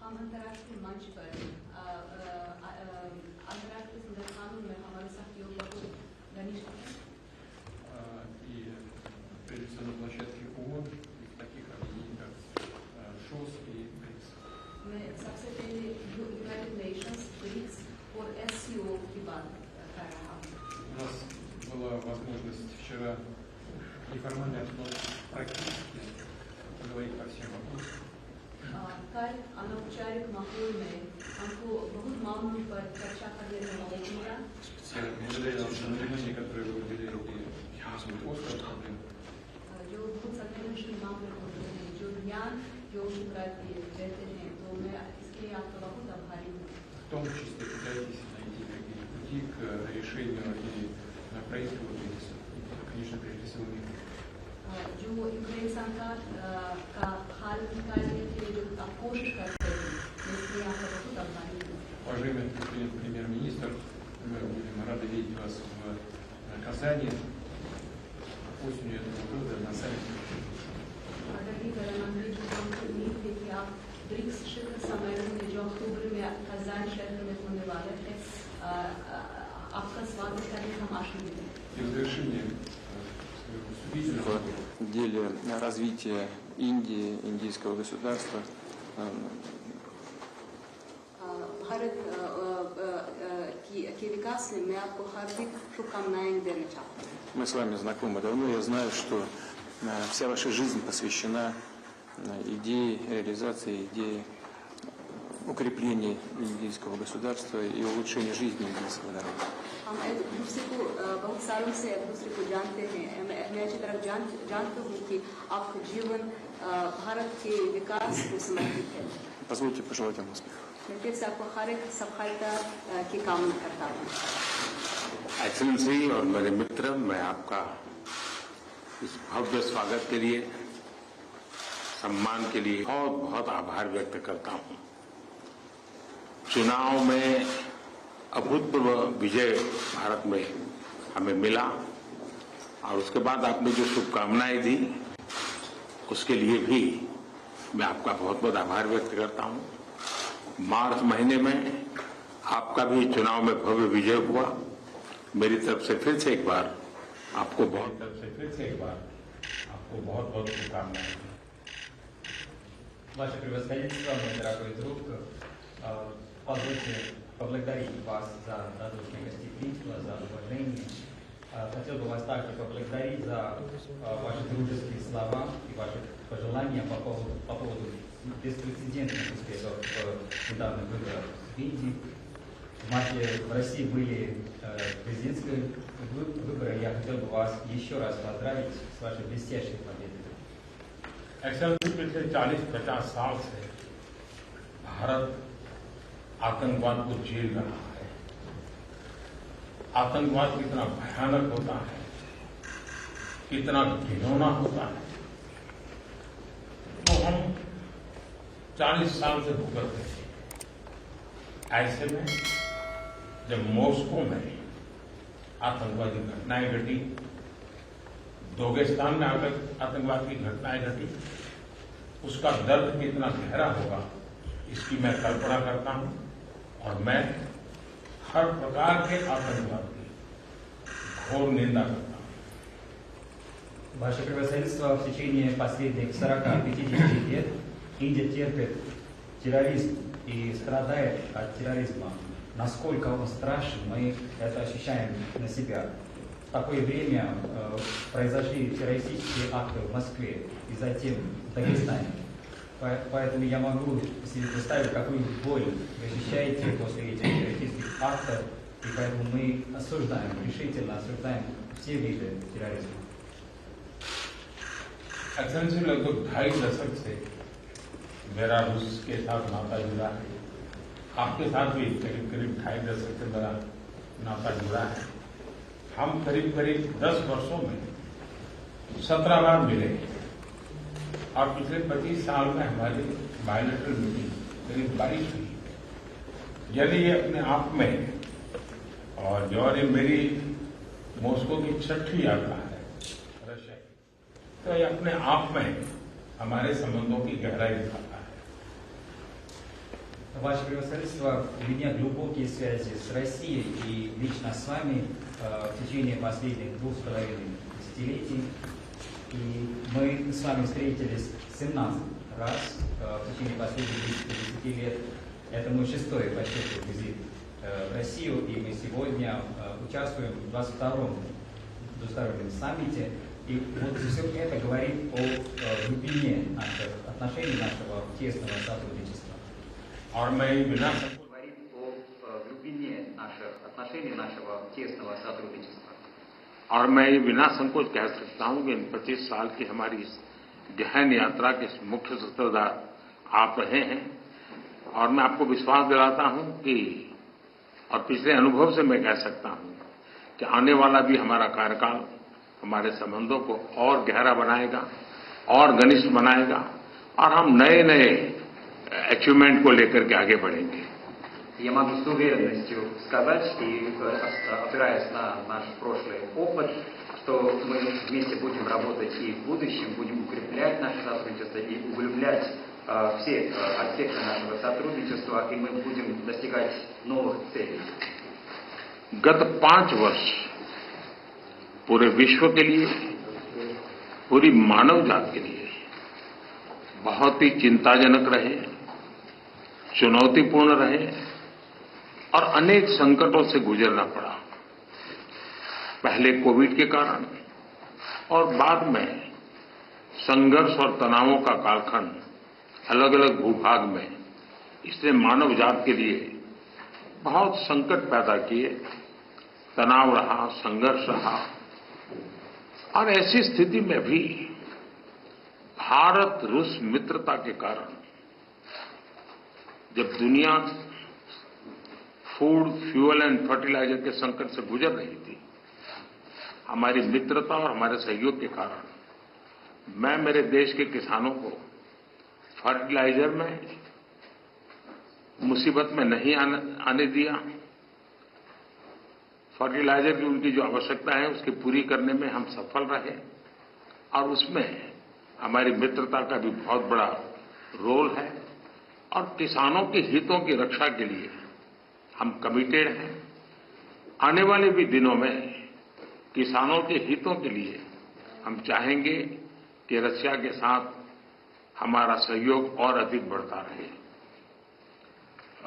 हम अंतर्राष्ट्रीय मंच पर अंतर्राष्ट्रीय संस्थानों में हमारे सहयोग बहुत घनिष्ठ है। И прежде всего на площадке ООН, в таких объединениях как ШОС и БРИКС. मैं सबसे पहले United Nations, BRICS और SCO की बात कर रहा हूँ। У нас была возможность вчера неформально практически поговорить по всем вопросам. कल अनौपचारिक माहौल में हमको बहुत मामलों पर चर्चा करने का मौका मिला। Благодаря вниманию, которое вы уделяете острым проблемам. जो बहुत संवेदनशील मामले होते हैं, जो ध्यान योग के प्रति देते हैं, तो मैं इसके लिए आपका बहुत आभारी हूँ। В том числе пытаетесь найти какие-то пути к решению или проекту кризиса. Конечно, прежде всего мира. जो यूक्रेन संकट का हाल निकालने के लिए जो आप कोशिश करते हैं, मैं इसके लिए आपका बहुत आभारी हूँ। Уважаемый господин премьер-министр, мы будем рады видеть вас в Казани осенью этого года на саммите. आदरणीय प्रधानमंत्री जी, हमको उम्मीद है कि आप ब्रिक्स शिखर सम्मेलन में जो अक्टूबर में कज़ान शहर में होने वाला है, आपका स्वागत करने का हम आशीर्वाद दें। И в завершение В деле развития Индии, индийского государства. भारत के विकास में मैं आपको हार्दिक शुभकामनाएं देना चाहता हूँ। Мы с вами знакомы давно. Я знаю, что вся ваша жизнь посвящена идее реализации, идее укрепления индийского государства и улучшения жизни индийского народа. हम एक दूसरे को बहुत सालों से एक दूसरे को जानते हैं। मैं अच्छी तरह जानता हूँ कि आपका जीवन भारत के विकास को समर्पित है। Позвольте пожелать вам успеха. मैं फिर से आपको हर एक सफलता की कामना करता हूँ। एक्सेलेंसी और मेरे मित्र, मैं आपका इस भव्य स्वागत के लिए, सम्मान के लिए बहुत बहुत आभार व्यक्त करता हूँ। चुनाव में अभूतपूर्व विजय भारत में हमें मिला और उसके बाद आपने जो शुभकामनाएं दी उसके लिए भी मैं आपका बहुत बहुत आभार व्यक्त करता हूँ। मार्च महीने में आपका भी चुनाव में भव्य विजय हुआ। मेरी तरफ से फिर से एक बार आपको बहुत बहुत शुभकामनाएं। Ваше превосходительство, мой дорогой друг, позвольте поблагодарить вас за радушное гостеприимство, за уважение. Хотел бы вас также поблагодарить за ваши дружеские слова и ваши пожелания по поводу беспрецедентных успехов в недавних выборах в Индии. В марте в России были президентские выборы. Я хотел бы вас еще раз поздравить с вашей блестящей победой. एक्सेलेंसी पिछले 40-50 साल से भारत आतंकवाद को झेल रहा है। आतंकवाद कितना भयानक होता है, कितना घिनौना होता है, तो हम 40 साल से भुगतते थे। ऐसे में जब मॉस्को में आतंकवादी घटनाएं घटी, दोगेस्तान में आतंकवाद की घटनाएं घटी, उसका दर्द कितना गहरा होगा इसकी मैं कल्पना करता हूं और मैं हर प्रकार के आतंकवाद की घोर निंदा करता हूं। Ваше превосходительство, в течение последних 40-50 лет Индия терпит терроризм и страдает от терроризма. Насколько он страшен, мы это ощущаем на себя. В такое время произошли террористические акты в Москве и затем в Дагестане. Поэтому я могу себе представить, какую боль вы ощущаете после этих террористических актов, и поэтому мы решительно осуждаем все виды терроризма. एक्सेलेंसी लगभग 2.5 दशक से मेरा रूस के साथ नाता जुड़ा है। आपके साथ भी करीब 2.5 दशक से मेरा नाता जुड़ा है। हम करीब 10 वर्षों में 17 बार मिले और पिछले 25 साल में हमारी बायलैटरल मीटिंग करीब 22 हुई। यदि ये अपने आप में, और जो ये मेरी मॉस्को की 6ठी यात्रा है रशिया की, तो ये अपने आप में हमारे संबंधों की गहराई दिखाता है। Ваше Превосходительство, у меня глубокие связи с Россией и лично с вами в течение последних 2,5 десятилетий. И мы с вами встретились 17 раз в течение последних 10 лет. Это мой 6-й по счету визит в Россию, и мы сегодня участвуем в 22-м двустороннем саммите. И вот все это говорит о глубине наших отношений, нашего тесного сотрудничества. Говорит о глубине наших отношений, нашего тесного сотрудничества. और मैं ये बिना संकोच कह सकता हूं कि इन 25 साल की हमारी इस गहन यात्रा के मुख्य सूत्रधार आप रहे हैं। और मैं आपको विश्वास दिलाता हूं कि और पिछले अनुभव से मैं कह सकता हूं कि आने वाला भी हमारा कार्यकाल हमारे संबंधों को और गहरा बनाएगा और घनिष्ठ बनाएगा और हम नए नए अचीवमेंट को लेकर के आगे बढ़ेंगे। Я могу с уверенностью сказать, и опираясь на наш прошлый опыт, что мы вместе будем работать и в будущем, будем укреплять наше сотрудничество и углублять все аспекты нашего сотрудничества, и мы будем достигать новых целей. गत 5 वर्ष पूरे विश्व के लिए, पूरी मानव जात के लिए बहुत ही चिंताजनक रहे, चुनौतीपूर्ण रहे और अनेक संकटों से गुजरना पड़ा। पहले कोविड के कारण और बाद में संघर्ष और तनावों का कालखंड अलग अलग भूभाग में, इसने मानव जात के लिए बहुत संकट पैदा किए, तनाव रहा, संघर्ष रहा। और ऐसी स्थिति में भी भारत रूस मित्रता के कारण जब दुनिया फूड, फ्यूल एंड फर्टिलाइजर के संकट से गुजर रही थी, हमारी मित्रता और हमारे सहयोग के कारण मैं मेरे देश के किसानों को फर्टिलाइजर में मुसीबत में नहीं आने दिया। फर्टिलाइजर की उनकी जो आवश्यकता है उसकी पूरी करने में हम सफल रहे और उसमें हमारी मित्रता का भी बहुत बड़ा रोल है। और किसानों के हितों की रक्षा के लिए हम कमिटेड हैं। आने वाले भी दिनों में किसानों के हितों के लिए हम चाहेंगे कि रशिया के साथ हमारा सहयोग और अधिक बढ़ता रहे।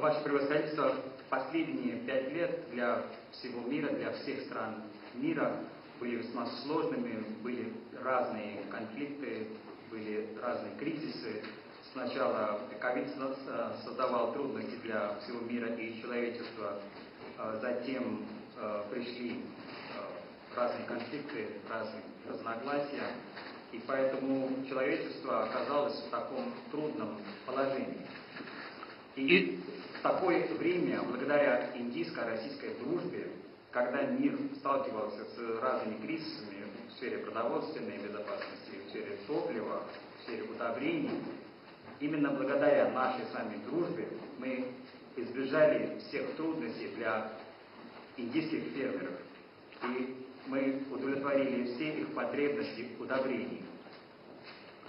Ваше Превосходительство, последние 5 лет для всего мира, для всех стран мира были весьма сложными, были разные конфликты, были разные кризисы. Сначала ковид создавал трудности для всего мира и человечества, затем пришли разные конфликты, разные разногласия, и поэтому человечество оказалось в таком трудном положении. И в такое время, благодаря индийско-российской дружбе, когда мир сталкивался с разными кризисами в сфере продовольственной безопасности, в сфере топлива, в сфере удобрений, именно благодаря нашей с вами дружбе мы избежали всех трудностей для индийских фермеров. И мы удовлетворили все их потребности в удобрении.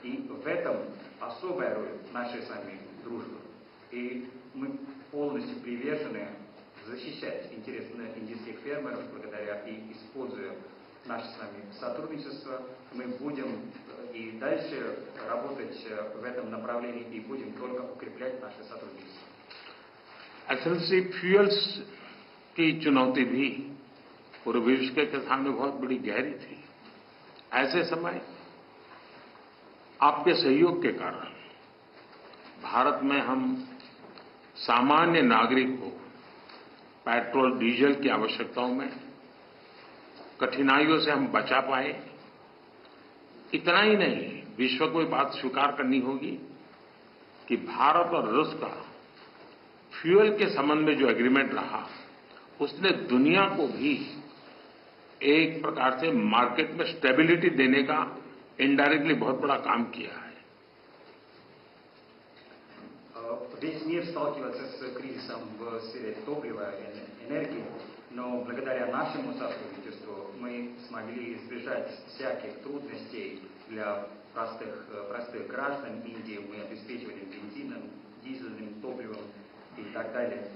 И в этом особая роль нашей с вами дружбы. И мы полностью привержены защищать интересы индийских фермеров, благодаря и используя наше с вами сотрудничество, мы будем и дальше работать в этом направлении и будем только укреплять наше сотрудничество. एक्चुअली फ्यूल्स की चुनौती भी पूरे विश्व के सामने बहुत बड़ी गहरी थी। ऐसे समय आपके सहयोग के कारण भारत में हम सामान्य नागरिक को पेट्रोल, डीजल की आवश्यकताओं में कठिनाइयों से हम बचा पाए। इतना ही नहीं, विश्व को ये बात स्वीकार करनी होगी कि भारत और रूस का फ्यूल के संबंध में जो एग्रीमेंट रहा, उसने दुनिया को भी एक प्रकार से मार्केट में स्टेबिलिटी देने का इनडायरेक्टली बहुत बड़ा काम किया है। Весь мир сталкивается с кризисом в сфере топлива и энергии, но благодаря нашему сотрудничеству мы смогли избежать всяких трудностей для простых граждан Индии. Мы обеспечивали бензином, дизельным топливом и так далее.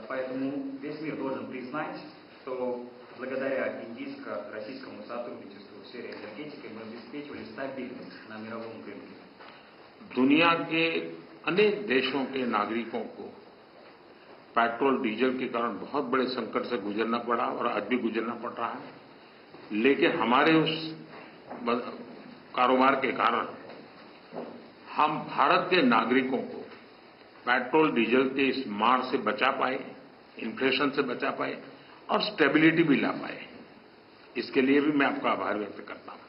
Поэтому весь мир должен признать, что благодаря индийско-российскому сотрудничеству в сфере энергетики мы обеспечивали стабильность на мировом рынке. दुनिया के अनेक देशों के नागरिकों को पेट्रोल डीजल के कारण बहुत बड़े संकट से गुजरना पड़ा और आज भी गुजरना पड़ रहा है, लेकिन हमारे उस कारोबार के कारण हम भारत के नागरिकों को पेट्रोल डीजल के इस मार से बचा पाए, इन्फ्लेशन से बचा पाए और स्टेबिलिटी भी ला पाए. इसके लिए भी मैं आपका आभार व्यक्त करता हूं.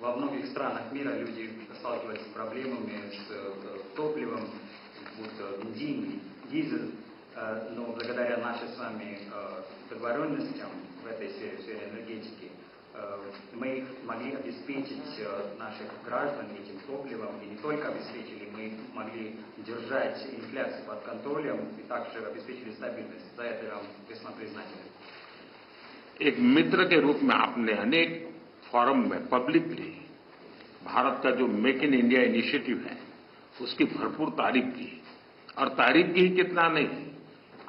Во многих странах мира люди сталкиваются с проблемами с топливом, будто бензин, дизель, но благодаря нашей с вами договоренностям в этой сфере энергетики мы могли обеспечить наших граждан этим топливом, и не только обеспечили, мы могли держать инфляцию под контролем и также обеспечили стабильность. За это я вам весьма признателен. एक मित्र के रूप में आपने अनेक फोरम में पब्लिकली भारत का जो मेक इन इंडिया इनिशिएटिव है उसकी भरपूर तारीफ की, और तारीफ की ही कितना नहीं,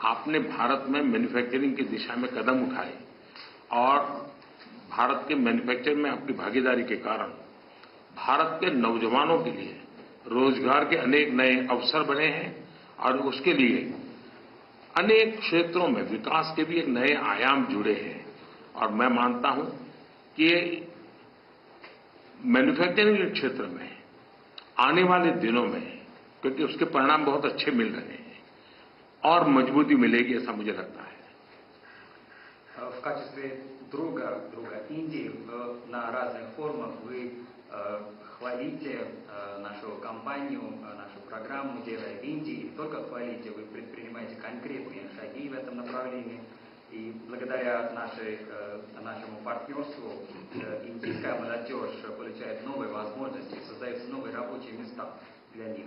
आपने भारत में मैन्युफैक्चरिंग की दिशा में कदम उठाए और भारत के मैन्युफैक्चरिंग में आपकी भागीदारी के कारण भारत के नौजवानों के लिए रोजगार के अनेक नए अवसर बने हैं और उसके लिए अनेक क्षेत्रों में विकास के भी एक नए आयाम जुड़े हैं. और मैं मानता हूं कि मैन्युफैक्चरिंग के क्षेत्र में आने वाले दिनों में, क्योंकि उसके परिणाम बहुत अच्छे मिल रहे हैं, और मजबूती मिलेगी ऐसा मुझे लगता है. В качестве друга Индии на разных форумах вы хвалите нашу компанию, нашу программу «Делай в Индии». И не только хвалите, вы предпринимаете конкретные шаги в этом направлении. И благодаря нашему партнерству индийская молодежь получает новые возможности, создаются новые рабочие места для них.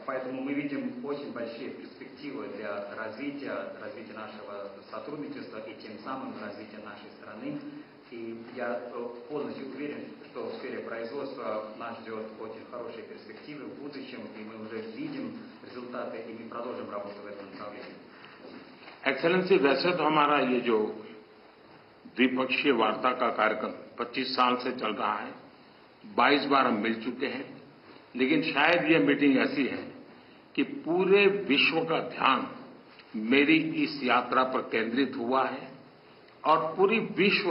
Поэтому мы видим очень большие перспективы для развития нашего сотрудничества и тем самым развития нашей страны. И я полностью уверен, что в сфере производства нас ждет очень хорошие перспективы в будущем, и мы уже видим результаты, и мы продолжим работу в этом направлении. एक्सेलेंसी, वैसे तो हमारा ये जो द्विपक्षीय वार्ता का कार्यक्रम 25 साल से चल रहा है, 22 बार हम मिल चुके हैं, लेकिन शायद ये मीटिंग ऐसी है कि पूरे विश्व का ध्यान मेरी इस यात्रा पर केंद्रित हुआ है और पूरी विश्व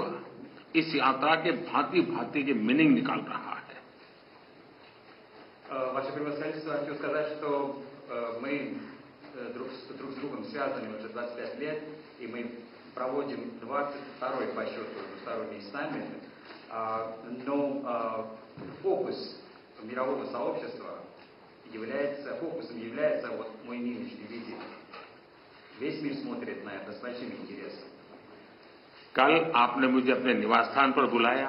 इस यात्रा के भांति-भांति के मीनिंग निकाल रहा है. Ваше превосходительство, хочу сказать, что мы друг с другом связаны уже 25 лет, и мы проводим 22-й по счету двусторонний саммит, но фокус мирового сообщества фокусом является вот мой нынешний визит. Весь мир смотрит на это с большим интересом. कल आपने मुझे अपने निवास स्थान पर बुलाया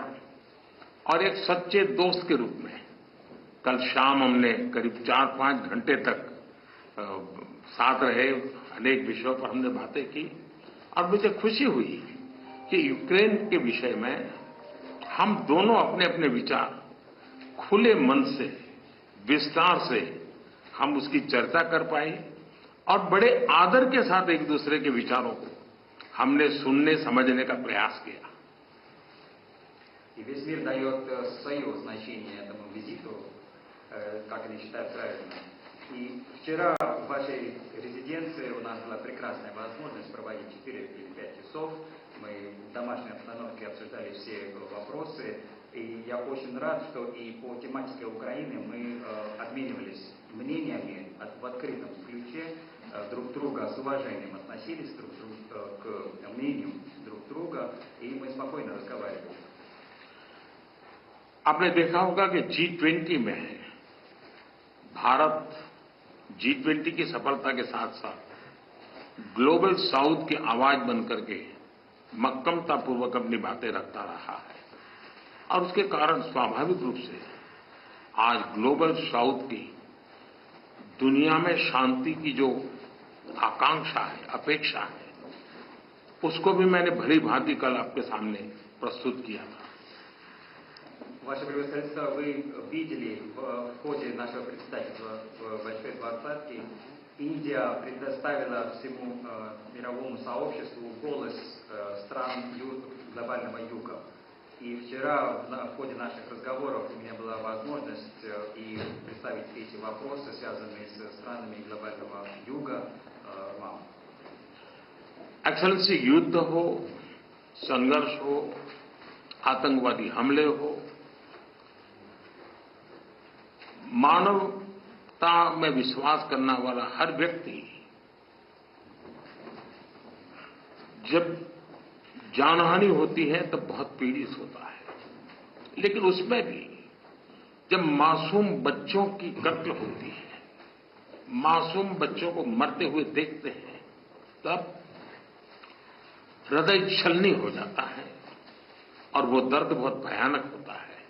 और एक सच्चे दोस्त के रूप में कल शाम हमने करीब 4-5 घंटे तक साथ रहे, अनेक विषयों पर हमने बातें की और मुझे खुशी हुई कि यूक्रेन के विषय में हम दोनों अपने अपने विचार खुले मन से, विस्तार से हम उसकी चर्चा कर पाए और बड़े आदर के साथ एक दूसरे के विचारों को हमने सुनने समझने का प्रयास किया. И весь мир дает свое значение этому визиту, как они считают правильно. И вчера в вашей резиденции у нас была прекрасная возможность проводить 4 или 5 часов. Мы в домашней обстановке обсуждали все вопросы. И я очень рад, что и по тематике Украины мы обменивались мнениями в открытом ключе, друг друга с уважением относились к мнению друг друга, и мы спокойно разговаривали. आपने देखा होगा कि G20 में भारत G20 की सफलता के साथ साथ ग्लोबल साउथ की आवाज बनकर के मक्कमतापूर्वक अपनी बातें रखता रहा है और उसके कारण स्वाभाविक रूप से आज ग्लोबल साउथ की दुनिया में शांति की जो आकांक्षा है, अपेक्षा है, उसको भी मैंने भली भांति कल आपके सामने प्रस्तुत किया था. Ваше превосходительство, вы видели в ходе нашего председательства в Большой Двадцатке Индия предоставила всему мировому сообществу голос стран глобального юга. И вчера в ходе наших разговоров у меня была возможность и представить эти вопросы, связанные с странами глобального юга, вам. एक्सेलेंसी, युद्ध हो, संघर्ष हो, आतंकवादी हमले हो, मानवता में विश्वास करने वाला हर व्यक्ति जब जानहानि होती है तब बहुत पीड़ित होता है। लेकिन उसमें भी जब मासूम बच्चों की कत्ल होती है, मासूम बच्चों को मरते हुए देखते हैं, तब हृदय छलनी हो जाता है और वो दर्द बहुत भयानक होता है।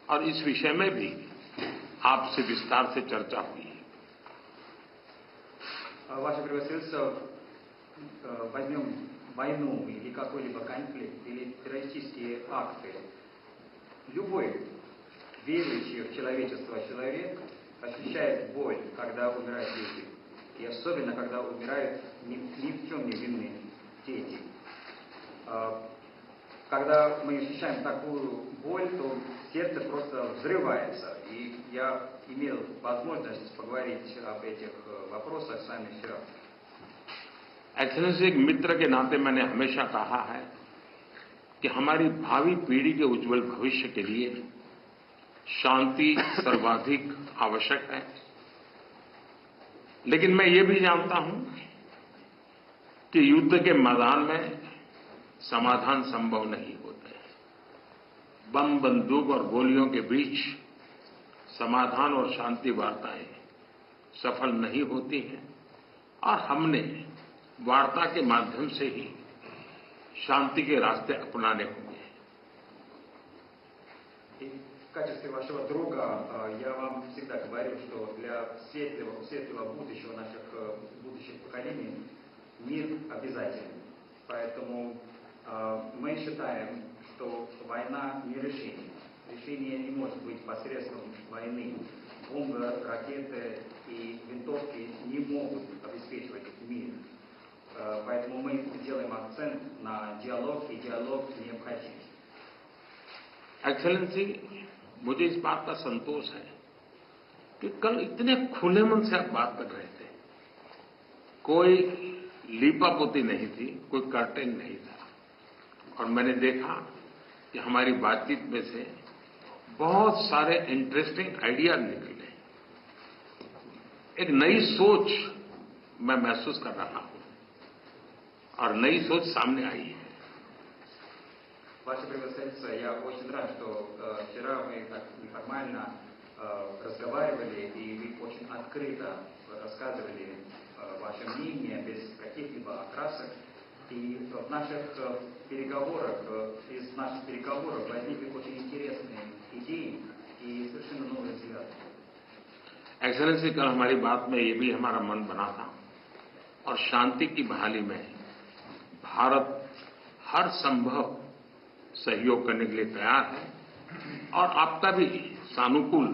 और इस विषय में भी आपसे विस्तार से चर्चा हुई है। Ваше превосходительство, возьмем войну или какой-либо конфликт, или террористические акты. Любой верующий в человечество человек ощущает боль, когда умирают люди. И особенно, когда умирают ни в чем не винные дети. Когда мы ощущаем такую боль, то сердце просто взрывается. И я имел возможность поговорить об этих вопросах с вами вчера. एक्सेलेंसी, एक मित्र के नाते मैंने हमेशा कहा है कि हमारी भावी पीढ़ी के उज्जवल भविष्य के लिए शांति सर्वाधिक आवश्यक है। लेकिन मैं ये भी जानता हूं कि युद्ध के मैदान में समाधान संभव नहीं होते। बम, बंदूक और गोलियों के बीच समाधान और शांति वार्ताएं सफल नहीं होती हैं और हमने वार्ता के माध्यम से ही शांति के रास्ते अपनाने होंगे। В качестве вашего друга я вам всегда говорю, что для светлого будущего наших будущих поколений мир обязателен. Поэтому мы считаем, что война не решение. Решение не может быть посредством войны. Бомбы, ракеты и винтовки не могут обеспечивать мир. Поэтому мы делаем акцент на диалог, и диалог необходим. एक्सेलेंसी, मुझे इस बात का संतोष है कि कल इतने खुले मन से आप बात कर रहे थे। कोई लीपापोती नहीं थी, कोई कर्टेन नहीं था। और मैंने देखा कि हमारी बातचीत में से बहुत सारे इंटरेस्टिंग आइडिया निकले। एक नई सोच मैं महसूस कर रहा हूं और नई सोच सामने आई है। Ваше превосходительство, я очень рад, что вчера мы так неформально разговаривали, и вы очень открыто рассказывали ваше мнение, без каких-либо окрасок. И в наших переговорах, из наших переговоров возникли очень интересные идеи и совершенно новые взгляды. एक्सेलेंसी, कल हमारी बात में ये भी हमारा मन बना था और शांति की बहाली में भारत हर संभव सहयोग करने के लिए तैयार है। और आपका भी सानुकूल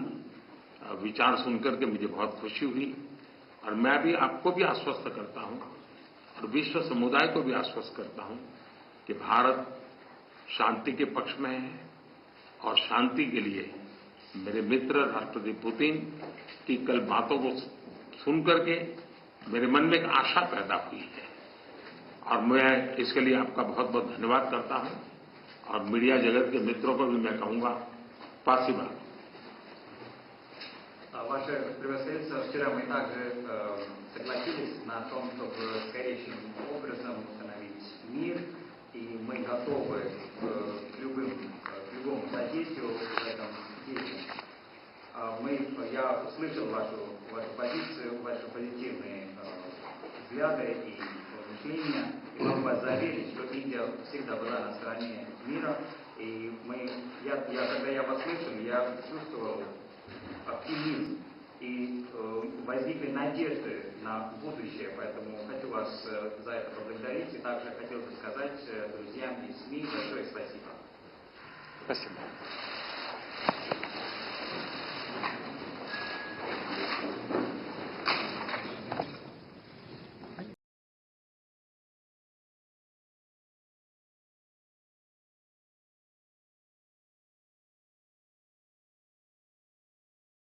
विचार सुनकर के मुझे बहुत खुशी हुई और मैं भी आपको भी आश्वस्त करता हूं और विश्व समुदाय को भी आश्वस्त करता हूं कि भारत शांति के पक्ष में है और शांति के लिए मेरे मित्र राष्ट्रपति पुतिन की कल बातों को सुनकर के मेरे मन में एक आशा पैदा हुई है और मैं इसके लिए आपका बहुत बहुत धन्यवाद करता हूं और मीडिया जगत के मित्रों को भी मैं कहूंगा, спасибо. Ваше превосходительство, вчера мы также согласились на том, чтобы скорейшим образом установить мир, и мы готовы к любому содействию в этом деле. Я услышал вашу позицию, ваши позитивные взгляды и мышления, и могу вас заверить, что Индия всегда была на стороне мира, и когда я вас слышал, я чувствовал оптимизм и возникли надежды на будущее, поэтому хочу вас за это поблагодарить и также хотел бы сказать друзьям из СМИ большое спасибо. Спасибо.